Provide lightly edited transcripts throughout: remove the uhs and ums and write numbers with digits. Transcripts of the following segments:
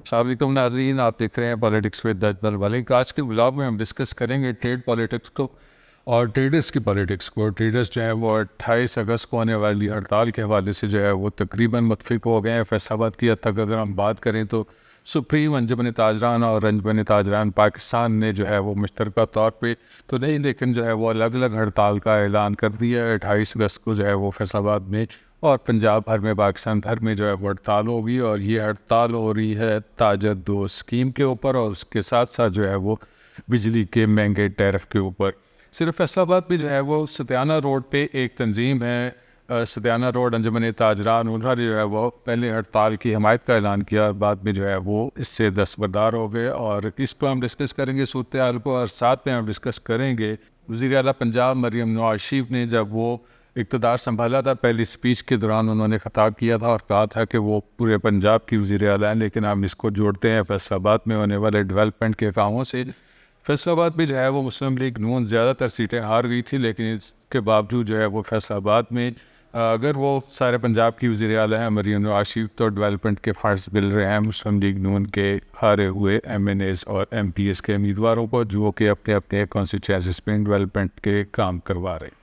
السلام علیکم ناظرین، آپ دیکھ رہے ہیں پالیٹکس ود اجمل ملک۔ آج کے بلاگ میں ہم ڈسکس کریں گے ٹریڈ پالیٹکس کو اور ٹریڈرس کی پالیٹکس کو۔ ٹریڈرس جو ہے وہ 28 اگست کو ہونے والی ہڑتال کے حوالے سے جو ہے وہ تقریباً متفق ہو گئے ہیں۔ فیصل آباد کی حد تک اگر ہم بات کریں تو سپریم انجمن تاجران اور انجمن تاجران پاکستان نے جو ہے وہ مشترکہ طور پہ تو نہیں، لیکن جو ہے وہ الگ الگ ہڑتال کا اعلان کر دیا ہے۔ 28 اگست کو جو ہے وہ فیصل آباد میں اور پنجاب بھر میں، پاکستان بھر میں جو ہے وہ ہڑتال ہوگی، اور یہ ہڑتال ہو رہی ہے تاجر دو اسکیم کے اوپر، اور اس کے ساتھ ساتھ جو ہے وہ بجلی کے مہنگے ٹیرف کے اوپر۔ صرف فیصل آباد میں جو ہے وہ ستیانہ روڈ پہ ایک تنظیم ہے، ستیانہ روڈ انجمن تاجران، انہوں نے جو ہے وہ پہلے ہڑتال کی حمایت کا اعلان کیا، بعد میں جو ہے وہ اس سے دستبردار ہو گئے، اور اس کو ہم ڈسکس کریں گے صورتحال کو، اور ساتھ میں ہم ڈسکس کریں گے وزیر اعلیٰ پنجاب مریم نواز شریف نے جب وہ اقتدار سنبھالا تھا، پہلی سپیچ کے دوران انہوں نے خطاب کیا تھا اور کہا تھا کہ وہ پورے پنجاب کی وزیر اعلیٰ ہیں، لیکن ہم اس کو جوڑتے ہیں فیصل آباد میں ہونے والے ڈیولپمنٹ کے کاموں سے۔ فیصل آباد میں جو ہے وہ مسلم لیگ نون زیادہ تر سیٹیں ہار گئی تھی، لیکن اس کے باوجود جو ہے وہ فیصل آباد میں اگر وہ سارے پنجاب کی وزیر اعلیٰ ہیں مریم نواز شریف، تو ڈیولپمنٹ کے فنڈز مل رہے ہیں مسلم لیگ نون کے ہارے ہوئے ایم این ایز اور ایم پی ایس کے امیدواروں کو، جو کہ اپنے اپنے کانسٹیچوئنسیز میں ڈیولپمنٹ کے کام کروا رہے ہیں۔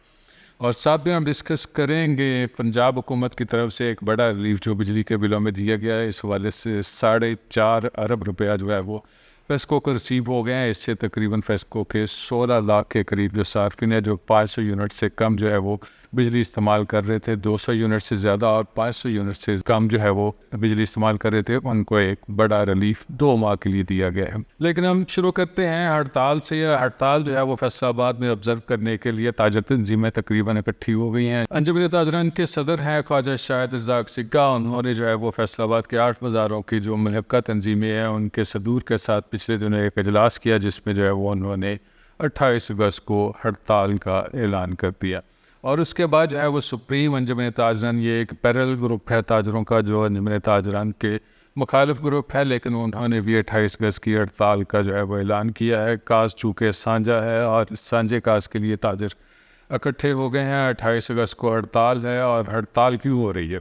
اور ساتھ میں ہم ڈسکس کریں گے پنجاب حکومت کی طرف سے ایک بڑا ریلیف جو بجلی کے بلوں میں دیا گیا ہے، اس حوالے سے 4.5 ارب روپیہ جو ہے وہ فیسکو کو رسیو ہو گئے ہیں۔ اس سے تقریباً فیسکو کے 16 لاکھ کے قریب جو صارفین ہیں، جو 500 یونٹ سے کم جو ہے وہ بجلی استعمال کر رہے تھے، 200 یونٹ سے زیادہ اور 500 یونٹ سے کم جو ہے وہ بجلی استعمال کر رہے تھے، ان کو ایک بڑا ریلیف 2 ماہ کے لیے دیا گیا ہے۔ لیکن ہم شروع کرتے ہیں ہڑتال سے۔ ہڑتال جو ہے وہ فیصل آباد میں آبزرو کرنے کے لیے تاجر تنظیمیں تقریباً اکٹھی ہو گئی ہیں۔ انجمن تاجران کے صدر ہیں خواجہ شاہد رزاق سکا، انہوں نے جو ہے وہ فیصل آباد کے 8 بازاروں کی جو ملحقہ تنظیمیں ہیں ان کے صدور کے ساتھ پچھلے دنوں ایک اجلاس کیا، جس میں جو ہے وہ انہوں نے 28 اگست کو ہڑتال کا اعلان کر دیا۔ اور اس کے بعد جو ہے وہ سپریم انجمن تاجران، یہ ایک پیرل گروپ ہے تاجروں کا جو انجمن تاجران کے مخالف گروپ ہے، لیکن انہوں نے بھی 28 اگست کی ہڑتال کا جو ہے وہ اعلان کیا ہے۔ کاز چونکہ سانجا ہے اور سانجے کاز کے لیے تاجر اکٹھے ہو گئے ہیں۔ 28 اگست کو ہڑتال ہے، اور ہڑتال کیوں ہو رہی ہے؟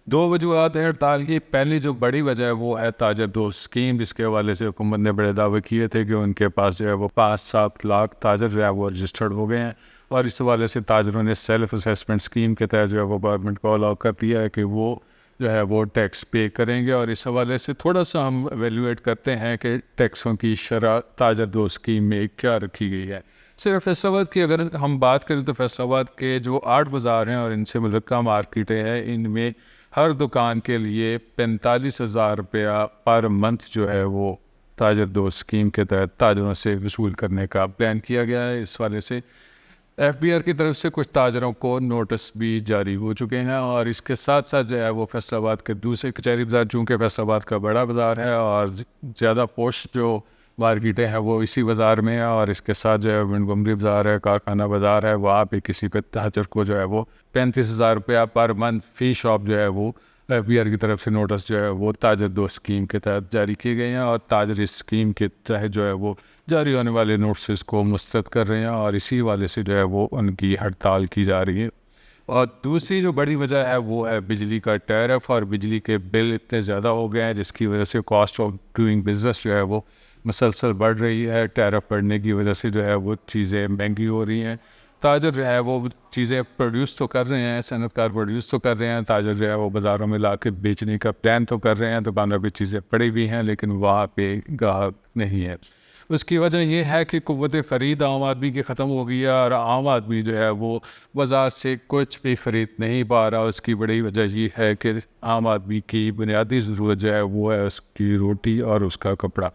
2 وجوہات ہیں ہڑتال کی۔ پہلی جو بڑی وجہ ہے وہ ہے تاجر دو اسکیم، جس کے حوالے سے حکومت نے بڑے دعوے کیے تھے کہ ان کے پاس جو ہے وہ 5-7 لاکھ تاجر جو ہے وہ رجسٹرڈ ہو گئے ہیں، اور اس حوالے سے تاجروں نے سیلف اسیسمنٹ اسکیم کے تحت جو ہے وہ گورنمنٹ کو الاؤ کر دیا ہے کہ وہ جو ہے وہ ٹیکس پے کریں گے، اور اس حوالے سے تھوڑا سا ہم ایویلویٹ کرتے ہیں کہ ٹیکسوں کی شرح تاجر دو اسکیم میں کیا رکھی گئی ہے۔ صرف فیصل آباد کی اگر ہم بات کریں تو فیصل آباد کے جو 8 بازار ہیں اور ان سے ملحقہ مارکیٹیں ہیں، ان میں ہر دکان کے لیے 45,000 روپیہ پر منتھ جو ہے وہ تاجر دو اسکیم کے تحت تاجروں سے وصول کرنے کا پلان کیا گیا ہے۔ اس والے سے ایف بی آر کی طرف سے کچھ تاجروں کو نوٹس بھی جاری ہو چکے ہیں، اور اس کے ساتھ ساتھ جو ہے وہ فیصل آباد کے دوسرے کچہری بازار، چونکہ فیصل آباد کا بڑا بازار ہے اور زیادہ پوش جو مارکیٹیں ہیں وہ اسی بازار میں ہیں، اور اس کے ساتھ جو ہے منگمری بازار ہے، کارخانہ بازار ہے، وہاں پہ کسی پہ تاجر کو جو ہے وہ 35,000 روپیہ پر منتھ فی شاپ جو ہے وہ ایف بی آر کی طرف سے نوٹس جو ہے وہ تاجر دو اسکیم کے تحت جاری کیے گئے ہیں، اور تاجر اس اسکیم کے تحت جو ہے وہ جاری ہونے والے نوٹسز کو مسترد کر رہے ہیں، اور اسی والے سے جو ہے وہ ان کی ہڑتال کی جا رہی ہے۔ اور دوسری جو بڑی وجہ ہے وہ ہے بجلی کا ٹیرف، اور بجلی کے بل اتنے زیادہ ہو گئے ہیں جس کی وجہ سے کاسٹ آف ڈوئنگ بزنس جو ہے وہ مسلسل بڑھ رہی ہے۔ ٹیرف بڑھنے کی وجہ سے جو ہے وہ چیزیں مہنگی ہو رہی ہیں۔ تاجر جو ہے وہ چیزیں پروڈیوس تو کر رہے ہیں، صنعت کار پروڈیوس تو کر رہے ہیں، تاجر جو ہے وہ بازاروں میں لا کے بیچنے کا پلان تو کر رہے ہیں، دکانوں پہ چیزیں پڑی ہوئی ہیں، لیکن وہاں پہ گاہک نہیں ہے۔ اس کی وجہ یہ ہے کہ قوت خرید عام آدمی کی ختم ہو گئی ہے، اور عام آدمی جو ہے وہ بازار سے کچھ بھی خرید نہیں پا رہا۔ اس کی بڑی وجہ یہ ہے کہ عام آدمی کی بنیادی ضرورت جو ہے وہ ہے اس کی روٹی اور اس کا کپڑا،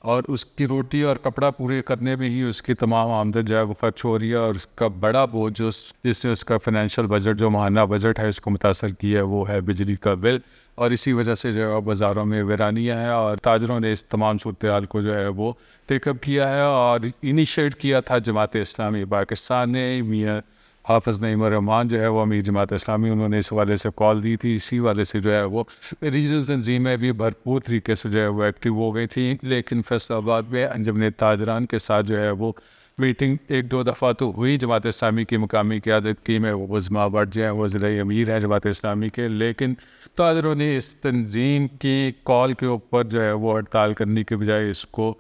اور اس کی روٹی اور کپڑا پورے کرنے میں ہی اس کی تمام آمدن جو ہے وہ خرچ ہو رہی ہے، اور اس کا بڑا بوجھ جس نے اس کا فائنینشیل بجٹ جو ماہانہ بجٹ ہے اس کو متاثر کیا ہے وہ ہے بجلی کا بل، اور اسی وجہ سے جو ہے بازاروں میں ویرانیاں ہیں، اور تاجروں نے اس تمام صورتحال کو جو ہے وہ ٹیک اپ کیا ہے، اور انیشیٹ کیا تھا جماعت اسلامی پاکستان نے۔ میاں حافظ نعیم الرحمان جو ہے وہ امیر جماعت اسلامی، انہوں نے اس حوالے سے کال دی تھی، اسی والے سے جو ہے وہ ریجنل تنظیمیں بھی بھرپور طریقے سے جو ہے وہ ایکٹیو ہو گئی تھیں، لیکن فیصل آباد میں انجمن تاجران کے ساتھ جو ہے وہ میٹنگ ایک دو دفعہ تو ہوئی جماعت اسلامی کی مقامی قیادت کی میں، وہ عظما بٹ جو ہیں وہ ضلع امیر ہیں جماعت اسلامی کے، لیکن تاجروں نے اس تنظیم کی کال کے اوپر جو ہے وہ ہڑتال کرنے کے بجائے اس کو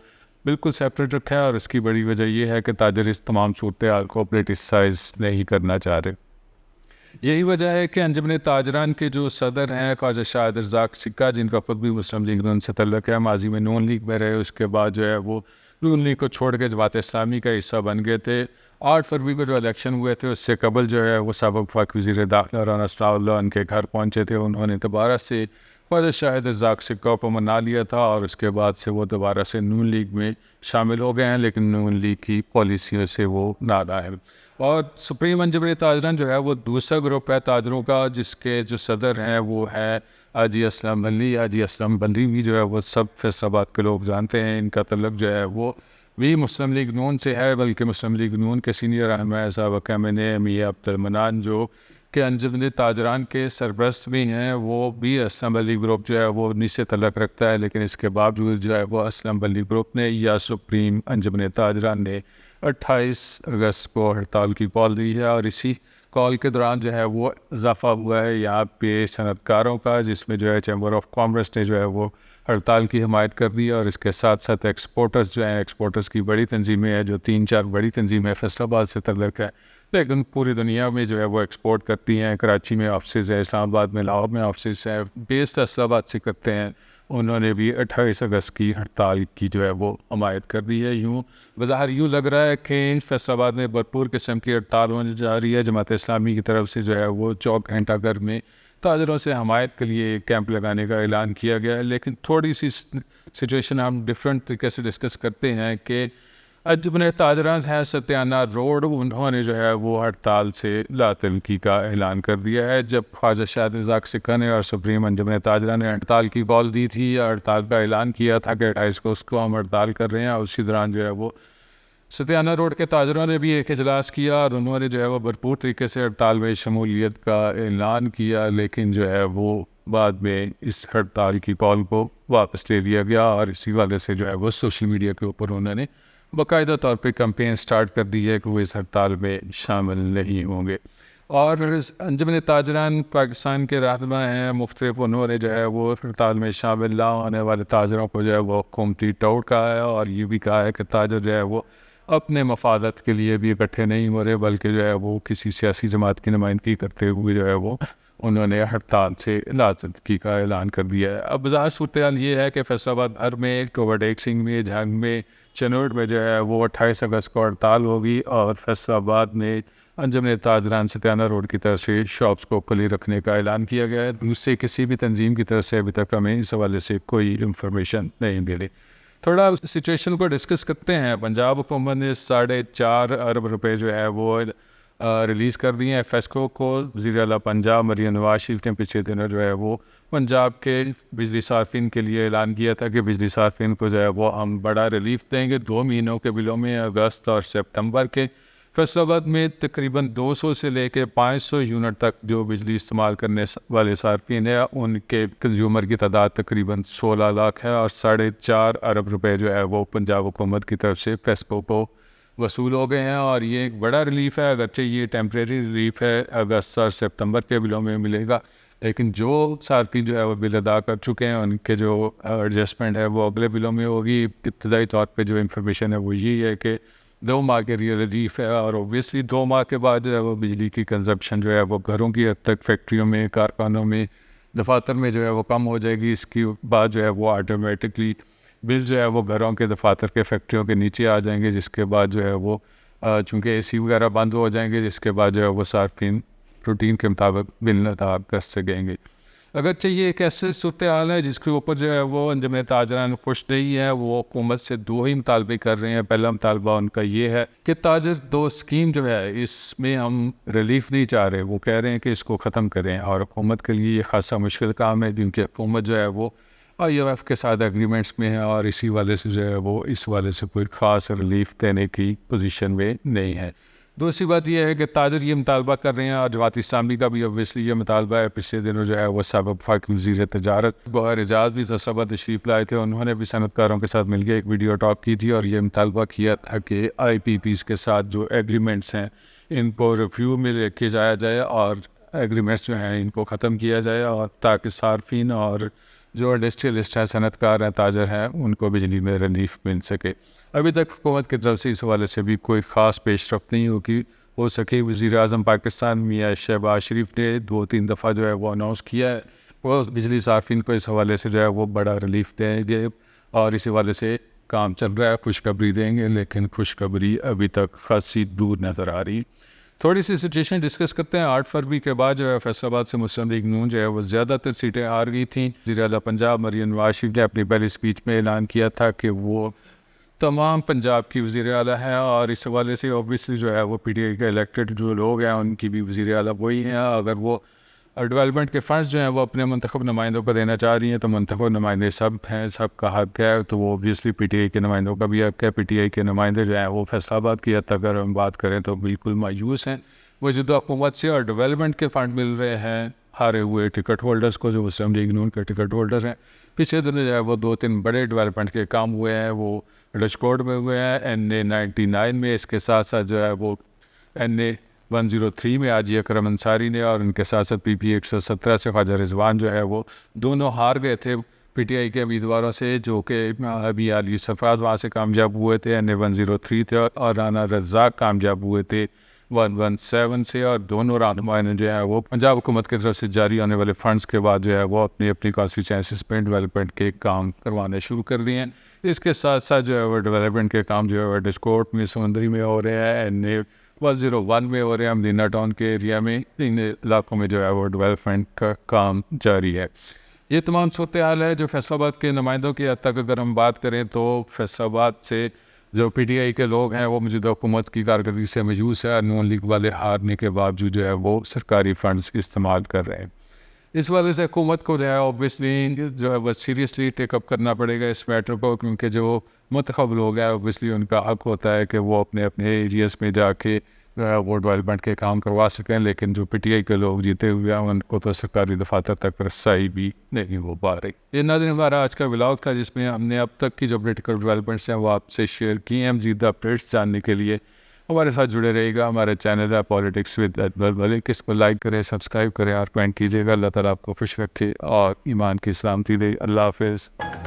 بالکل سیپریٹ رکھا ہے، اور اس کی بڑی وجہ یہ ہے کہ تاجر اس تمام صورتحال کو پولیٹیسائز نہیں کرنا چاہ رہے۔ یہی وجہ ہے کہ انجمن تاجران کے جو صدر ہیں خواجہ شاہد رزاق سکہ، جن کا خود بھی مسلم لیگ نون سے تعلق ہے، ماضی میں نون لیگ میں رہے، اس کے بعد جو ہے وہ نون لیگ کو چھوڑ کے جماعت اسلامی کا حصہ بن گئے تھے۔ 8 فروری کو جو الیکشن ہوئے تھے اس سے قبل جو ہے وہ سابق وفاقی وزیر داخلہ رانا ثناء اللہ ان کے گھر پہنچے تھے، انہوں نے دوبارہ سے خواجہ شاہد رزاق سکہ کو منا لیا تھا، اور اس کے بعد سے وہ دوبارہ سے نون لیگ میں شامل ہو گئے ہیں، لیکن نون لیگ کی پالیسیوں سے وہ ناراض ہیں۔ اور سپریم انجمن تاجران جو ہے وہ دوسرا گروپ ہے تاجروں کا، جس کے جو صدر ہیں وہ ہے حاجی اسلم بلی۔ حاجی اسلم بلی بھی جو ہے وہ سب فیصل آباد کے لوگ جانتے ہیں، ان کا تعلق جو ہے وہ بھی مسلم لیگ نون سے ہے، بلکہ مسلم لیگ نون کے سینئر رہنما سابق ایم این اے میاں عبد المنان جو کہ انجمن تاجران کے سربرست بھی ہیں، وہ بھی اسلم بلی گروپ جو ہے وہ انہیں سے تعلق رکھتا ہے، لیکن اس کے باوجود جو ہے وہ اسلم بلی گروپ نے یا سپریم انجمن تاجران نے 28 اگست کو ہڑتال کی کال دی ہے، اور اسی کال کے دوران جو ہے وہ اضافہ ہوا ہے یہاں پہ صنعت کاروں کا، جس میں جو ہے چیمبر آف کامرس نے جو ہے وہ ہڑتال کی حمایت کر دی، اور اس کے ساتھ ساتھ ایکسپورٹرز جو ہیں، ایکسپورٹرز کی بڑی تنظیمیں ہیں جو 3-4 بڑی تنظیمیں فیصل آباد سے تعلق ہے، لیکن پوری دنیا میں جو ہے وہ ایکسپورٹ کرتی ہیں۔ کراچی میں آفسز ہیں، اسلام آباد میں، لاہور میں آفسز ہیں، بیس فیصل آباد سے کرتے ہیں، انہوں نے بھی 28 اگست کی ہڑتال کی جو ہے وہ حمایت کر دی ہے۔ یوں بظاہر یوں لگ رہا ہے کہ فیصل آباد میں بھرپور قسم کی ہڑتال ہونے جا رہی ہے، جماعت اسلامی کی طرف سے جو ہے وہ چوک گھنٹہ گھر میں تاجروں سے حمایت کے لیے کیمپ لگانے کا اعلان کیا گیا ہے، لیکن تھوڑی سی سچویشن ہم ڈفرینٹ طریقے سے ڈسکس کرتے ہیں کہ انجمن تاجران ہیں ستیانہ روڈ، انہوں نے جو ہے وہ ہڑتال سے لاطلقی کا اعلان کر دیا ہے۔ جب خواجہ شاہد رزاق سکہ نے اور سپریم انجمن تاجران نے ہڑتال کی کال دی تھی یا ہڑتال کا اعلان کیا تھا کہ 28 کو اس کو ہم ہڑتال کر رہے ہیں، اور اسی دوران جو ہے وہ ستیانہ روڈ کے تاجروں نے بھی ایک اجلاس کیا، اور انہوں نے جو ہے وہ بھرپور طریقے سے ہڑتال میں شمولیت کا اعلان کیا، لیکن جو ہے وہ بعد میں اس ہڑتال کی کال کو واپس لے لیا گیا، اور اسی وجہ سے جو ہے وہ سوشل میڈیا کے اوپر انہوں نے باقاعدہ طور پہ کمپین سٹارٹ کر دی ہے کہ وہ اس ہڑتال میں شامل نہیں ہوں گے۔ اور انجمن تاجران پاکستان کے رہنما ہیں مختلف، انہوں نے جو ہے وہ ہڑتال میں شامل نہ ہونے والے تاجروں کو جو ہے وہ حکومتی ٹوٹ کہا ہے، اور یہ بھی کہا ہے کہ تاجر جو ہے وہ اپنے مفادات کے لیے بھی اکٹھے نہیں ہو رہے، بلکہ جو ہے وہ کسی سیاسی جماعت کی نمائندگی کرتے ہوئے جو ہے وہ انہوں نے ہڑتال سے لاطلقی کا اعلان کر دیا ہے۔ اب ظاہر صورتحال یہ ہے کہ فیصل آباد بھر میں، کوبرڈیک سنگھ میں، جھنگ میں، چنوٹ میں جو ہے وہ 28 اگست کو ہڑتال ہوگی، اور فیصل آباد میں انجمن تاجران ستیانہ روڈ کی طرف سے شاپس کو کھلی رکھنے کا اعلان کیا گیا ہے۔ دوسرے کسی بھی تنظیم کی طرف سے ابھی تک ہمیں اس حوالے سے کوئی انفارمیشن نہیں ملی۔ تھوڑا سچویشن کو ڈسکس کرتے ہیں۔ پنجاب حکومت نے 4.5 ارب روپے جو ہے وہ ریلیز کر دیے ہیں فیسکو کو۔ وزیر اعلیٰ پنجاب مریم نواز شریف نے پچھلے دنوں جو ہے وہ پنجاب کے بجلی صارفین کے لیے اعلان کیا تھا کہ بجلی صارفین کو جو ہے وہ ہم بڑا ریلیف دیں گے 2 مہینوں کے بلوں میں، اگست اور سپتمبر کے۔ فیصل آباد میں تقریباً 200 سے لے کے 500 یونٹ تک جو بجلی استعمال کرنے والے صارفین ہیں، ان کے کنزیومر کی تعداد تقریباً 16 لاکھ ہے، اور 4.5 ارب روپے جو ہے وہ پنجاب حکومت کی طرف سے فیسکو کو وصول ہو گئے ہیں، اور یہ ایک بڑا ریلیف ہے، اگرچہ یہ ٹیمپریری ریلیف ہے، اگست اور سپتمبر کے بلوں میں ملے گا، لیکن جو صارفین جو ہے وہ بل ادا کر چکے ہیں ان کے جو ایڈجسٹمنٹ ہے وہ اگلے بلوں میں ہوگی۔ ابتدائی طور پہ جو انفارمیشن ہے وہ یہی ہے کہ 2 ماہ کے لیے ریلیف ہے، اور اوبویسلی 2 ماہ کے بعد جو ہے وہ بجلی کی کنزمپشن جو ہے وہ گھروں کی حد تک، فیکٹریوں میں، کارخانوں میں، دفاتر میں جو ہے وہ کم ہو جائے گی۔ اس کی بعد جو ہے وہ آٹومیٹکلی بل جو ہے وہ گھروں کے، دفاتر کے، فیکٹریوں کے نیچے آ جائیں گے، جس کے بعد جو ہے وہ چونکہ اے سی وغیرہ بند ہو جائیں گے، جس کے بعد جو ہے وہ صارفین روٹین کے مطابق بل ادا کر سکیں گے۔ اگرچہ یہ ایک ایسے صورتحال ہے جس کے اوپر جو ہے وہ انجمن تاجران خوش نہیں ہے، وہ حکومت سے 2 ہی مطالبے کر رہے ہیں۔ پہلا مطالبہ ان کا یہ ہے کہ تاجر 2 اسکیم جو ہے اس میں ہم ریلیف نہیں چاہ رہے، وہ کہہ رہے ہیں کہ اس کو ختم کریں، اور حکومت کے لیے یہ خاصا مشکل کام ہے کیونکہ حکومت جو ہے وہ IMF کے ساتھ ایگریمنٹس میں ہے، اور اسی والے سے جو ہے وہ اس والے سے کوئی خاص ریلیف دینے کی پوزیشن میں نہیں ہے۔ دوسری بات یہ ہے کہ تاجر یہ مطالبہ کر رہے ہیں اور جماعت اسلامی کا بھی اوبویسلی یہ مطالبہ ہے. پچھلے دنوں جو ہے وہ سابق وفاقی وزیر تجارت گوہر اعجاز بھی فیصل آباد تشریف لائے تھے. انہوں نے بھی صنعت کاروں کے ساتھ مل کے ایک ویڈیو ٹاک کی تھی اور یہ مطالبہ کیا تھا کہ آئی پی پیز کے ساتھ جو ایگریمنٹس ہیں ان کو ریویو میں لے کے جایا جائے اور ایگریمنٹس جو ہیں ان کو ختم کیا جائے اور تاکہ صارفین اور جو انڈسٹریلسٹ ہیں صنعت کار ہیں تاجر ہیں ان کو بجلی میں ریلیف مل سکے. ابھی تک حکومت کی طرف سے اس حوالے سے بھی کوئی خاص پیش رفت نہیں ہو سکی. وزیر اعظم پاکستان میاں شہباز شریف نے 2-3 دفعہ جو ہے وہ اناؤنس کیا ہے وہ بجلی صارفین کو اس حوالے سے جو ہے وہ بڑا ریلیف دیں گے اور اس حوالے سے کام چل رہا ہے. خوشخبری دیں گے لیکن خوشخبری ابھی تک خاصی دور نظر آ رہی. تھوڑی سی سچویشن ڈسکس کرتے ہیں. 8 فروری کے بعد جو ہے فیصل آباد سے مسلم لیگ نون جو ہے وہ زیادہ تر سیٹیں ہار گئی تھیں. وزیر اعلیٰ پنجاب مریم نواز شریف نے اپنی پہلی اسپیچ میں اعلان کیا تھا کہ وہ تمام پنجاب کی وزیر اعلیٰ ہیں اور اس حوالے سے اوبویسلی جو ہے وہ پی ٹی آئی کے الیکٹڈ جو لوگ ہیں ان کی بھی وزیر اعلیٰ وہی ہیں. اگر وہ ڈیولپمنٹ کے فنڈز جو ہیں وہ اپنے منتخب نمائندوں کو دینا چاہ رہی ہیں تو منتخب نمائندے سب ہیں, سب کا حق ہے, تو وہ اوبویسلی پی ٹی آئی کے نمائندوں کا بھی حق ہے. پی ٹی آئی کے نمائندے جو ہیں وہ فیصل آباد کی حد تک اگر ہم بات کریں تو بالکل مایوس ہیں. موجودہ حکومت سے اور ڈیولپمنٹ کے فنڈ مل رہے ہیں ہارے ہوئے ٹکٹ ہولڈرز کو جو مسلم لیگ نون کے ٹکٹ ہولڈر ہیں. پچھلے دنوں جو ہے وہ 2-3 بڑے ڈیولپمنٹ کے کام ہوئے ہیں, وہ ڈچکوٹ میں ہوئے ہیں, NA99 میں, اس کے ساتھ ساتھ جو ہے وہ NA103 میں حاجی اکرم انصاری نے, اور ان کے ساتھ ساتھ PP 117 سے خواجہ رضوان جو ہے وہ دونوں ہار گئے تھے پی ٹی آئی کے امیدواروں سے, جو کہ ابھی علی سرفراز وہاں سے کامیاب ہوئے تھے. NA103 تھے اور رانا رزاق کامیاب ہوئے تھے 117 سے, اور دونوں رہنماؤں نے جو ہے وہ پنجاب حکومت کی طرف سے جاری ہونے والے فنڈز کے بعد جو ہے وہ اپنی اپنی کانسٹیچوئنسیز پہ ڈیولپمنٹ کے کام کروانے شروع کر دیے ہیں. اس کے ساتھ ساتھ جو ہے وہ ڈیولپمنٹ کے کام جو ہے وہ ڈچکوٹ میں, سمندری میں ہو رہے ہیں, NA101 میں ہو رہے ہیں, مدینہ ٹاؤن کے ایریا میں, ان علاقوں میں جو ہے وہ ڈیولپمنٹ کا کام جاری ہے. یہ تمام صورتحال ہے جو فیصل آباد کے نمائندوں کی حد تک اگر ہم بات کریں تو فیصل آباد سے جو پی ٹی آئی کے لوگ ہیں وہ موجودہ حکومت کی کارکردگی سے مایوس ہے. نون لیگ والے ہارنے کے باوجود جو ہے وہ سرکاری فنڈز استعمال کر رہے ہیں. اس وجہ سے حکومت کو جو ہے اوبویسلی جو ہے وہ سیریسلی ٹیک اپ کرنا پڑے گا اس میٹر کو, کیونکہ جو منتخب لوگ ہیں اوبویسلی ان کا حق ہوتا ہے کہ وہ اپنے اپنے ایریاز میں جا کے وہ ڈیولپمنٹ کے کام کروا سکیں, لیکن جو پی ٹی آئی کے لوگ جیتے ہوئے ہیں ان کو تو سرکاری دفاتر تک رسائی بھی نہیں ہو پا رہی. یہ ناظرین ہمارا آج کا ولاگ تھا جس میں ہم نے اب تک کی جو پولیٹیکل ڈیولپمنٹس ہیں وہ آپ سے شیئر کی ہیں. مزید اپڈیٹس جاننے کے لیے ہمارے ساتھ جڑے رہے گا. ہمارے چینل ہے پالیٹکس ود اجمل ملک, اس کو لائک کریں, سبسکرائب کریں اور کمنٹ کیجیے گا. اللہ تعالیٰ آپ کو خوش رکھے اور ایمان کی سلامتی دے. اللہ حافظ.